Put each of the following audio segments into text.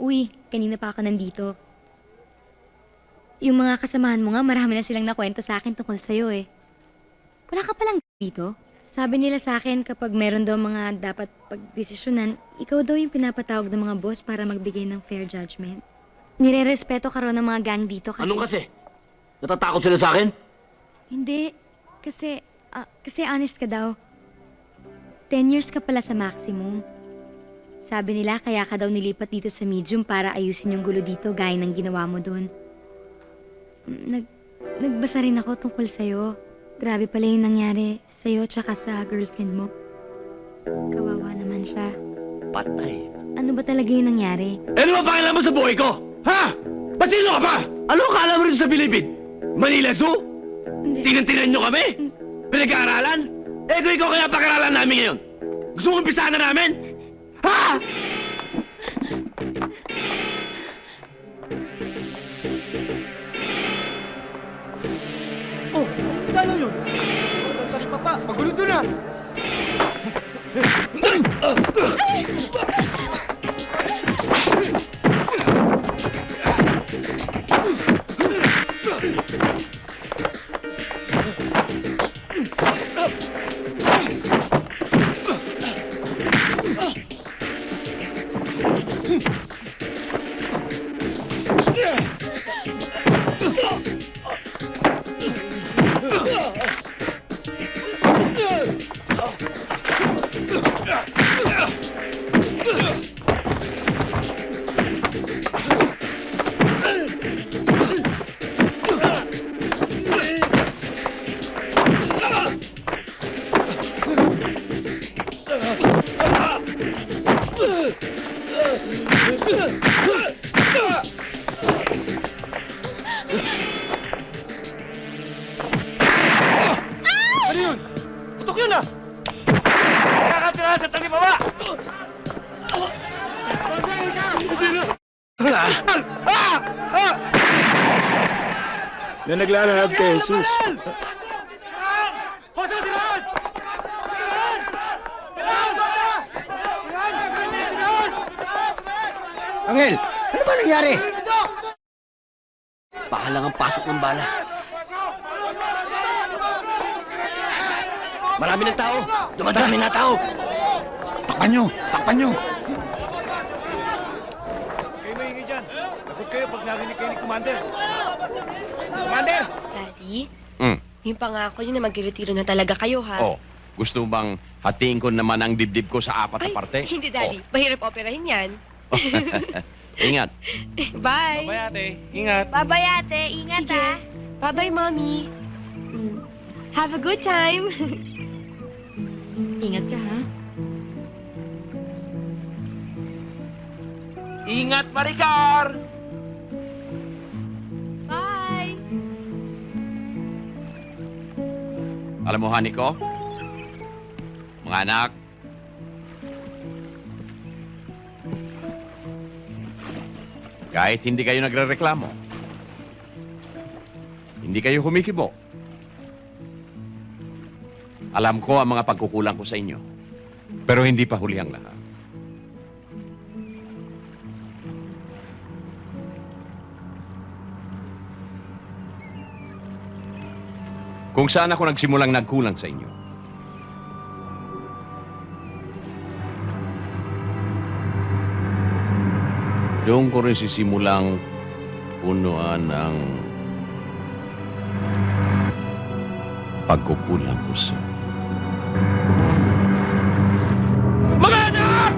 Uy, kanina pa ako nandito. Yung mga kasamahan mo nga, marami na silang nakwento sa akin tungkol sa'yo eh. Wala ka palang dito? Sabi nila sa akin kapag meron daw mga dapat pagdesisyonan, ikaw daw yung pinapatawag ng mga boss para magbigay ng fair judgment. Nire-respeto ka raw ng mga gang dito kasi... Anong kasi? Natatakot sila sa akin? Hindi. Kasi honest ka daw. 10 years ka pala sa maximum. Sabi nila kaya ka daw nilipat dito sa medium para ayusin yung gulo dito gaya ng ginawa mo doon. Nagbasa rin ako tungkol sa'yo. Grabe pala yung nangyari sa'yo tsaka sa girlfriend mo. Kawawa naman siya. Patay. Ano ba talaga yung nangyari? Ano ba pakialam mo sa buhay ko? Ha? Pasino ka ba? Ano ang kaalam mo rito sa Bilibid? Manila Zoo? Hindi. Tinan-tinan nyo kami? Pinag-aaralan? Kung ikaw kaya pag-aralan namin ngayon? Gusto mong umpisahan na namin? Ha? Oh, dalaw yun! Tali pa pa, magulo doon ah! Ano yun? Putok yun ah! Kakatira sa talimawa! Na naglalahad kay Jesus. Jose, tirahan! Tirahan! Tirahan! Angel, ano ba nangyari? Baka lang ang pasok ng bala. Marami ng tao. Dumadami na tao. Takpan nyo! Takpan nyo! Kayo maingay dyan. Takot kayo pag narinig kayo ni Commander. Commander! Daddy, Mm. yung pangako nyo na magre-retiro na talaga kayo, ha? Oh, gusto bang hatiin ko naman ang dibdib ko sa apat na Ay, parte? hindi, Daddy. Mahirap operahin yan. Oh. Ingat. Bye! Babay ate, ingat. Babay ate, ingat Sige. Bye-bye, Mommy. Have a good time. Ingat ka ha. Ingat, Maricar! Bye! Alam mo, honey ko, mga anak, kahit hindi kayo nagrereklamo, hindi kayo humikibo, alam ko ang mga pagkukulang ko sa inyo, pero hindi pa huli ang lahat. Kung saan ako nagsimulang nagkulang sa inyo, doon ko rin sisimulang punuan ang pagkukulang ko sa... Mga anak!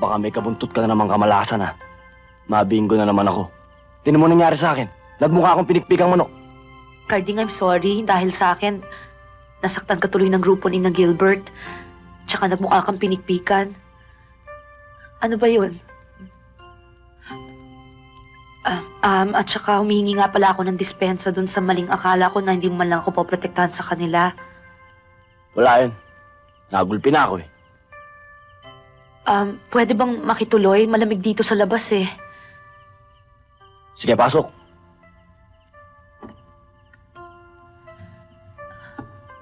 Baka may kabuntot ka na naman kamalasan ha. Mabinggo na naman ako. Tinan mo nangyari sa akin. Nagmukha akong pinikpikang manok. Carding, I'm sorry. Dahil sa akin, nasaktan ka tuloy ng grupo ni na Gilbert. Tsaka nagmukha kang pinikpikan. Ano ba yun? At saka humihingi nga pala ako ng dispensa dun sa maling akala ko na hindi mo man lang ako poprotektahan sa kanila. Wala yun. Nagulpi na ako eh. Pwede bang makituloy? Malamig dito sa labas eh. Sige, pasok.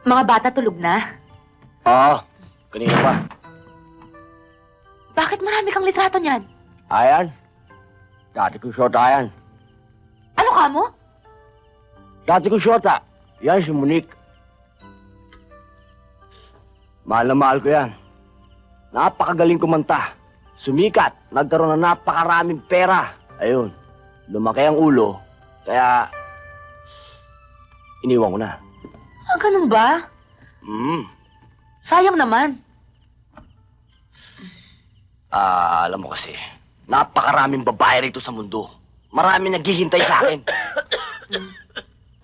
Mga bata tulog na? Oo, kanina pa. Bakit marami kang litrato niyan? Ayan. Dati ko short ayan. Ano ka mo? Dati ko short Yan si Monique. Mahal na mahal ko yan. Napakagaling kumanta. Sumikat. Nagkaroon ng napakaraming pera. Ayun. Lumaki ang ulo. Kaya, iniwan ko na. Ganun ba? Sayang naman. Alam mo kasi, napakaraming babae rito sa mundo. Maraming naghihintay sa akin.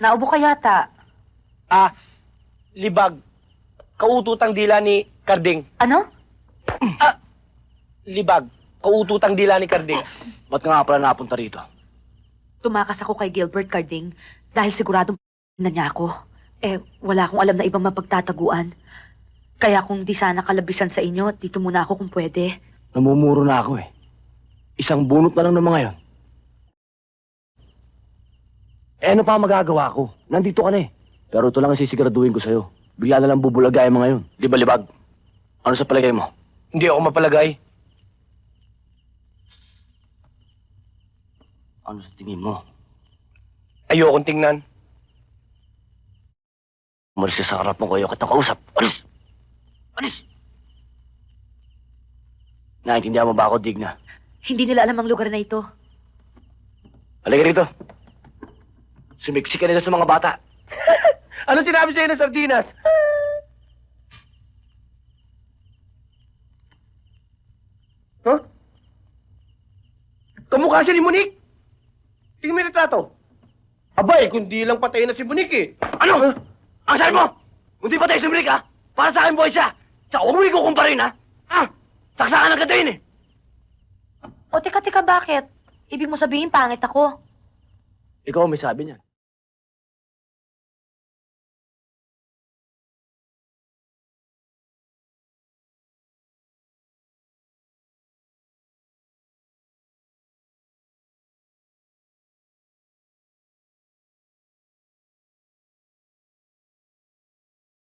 Naubo ka yata. Libag. Kaututang dila ni Karding. Ano? Libag. Kaututang dila ni Karding. Ba't ka nga pala napunta rito? Tumakas ako kay Gilbert Carding dahil siguradong na niya ako. Wala akong alam na ibang mapagtataguan. Kaya kung di sana kalabisan sa inyo, dito muna ako kung pwede. Namumuro na ako eh. Isang bunot na lang ng mga yon. Ano pa magagawa ko? Nandito ka na eh. Pero ito lang ang sisiguraduhin ko sa'yo. Bigla na lang bubulagay ang mga yon. Di ba, Libag? Ano sa palagay mo? Hindi ako mapalagay. Ano sa tingin mo? Ayokong tingnan. Umalis ka sa harap mo, kayo kitang kausap. Alis! Alis! Naintindihan mo ba ako, Digna? Hindi nila alam ang lugar na ito. Halika rito. Sumiksik ka nila sa mga bata. Ano sinabi sa'yo ng sardinas? Huh? Kamukha siya ni Monique. Tingnan mo yung retrato. Abay, kundi lang patay na si Monique eh. Ano? Ang sabi mo? Hindi pa tayo sumrik, ha? Para sa akin, boy siya. Tsaka huwag mo ikukumparin, ha? Saksakan agad yun, eh. O teka, bakit? Ibig mo sabihin pangit ako. Ikaw ang may sabi niyan.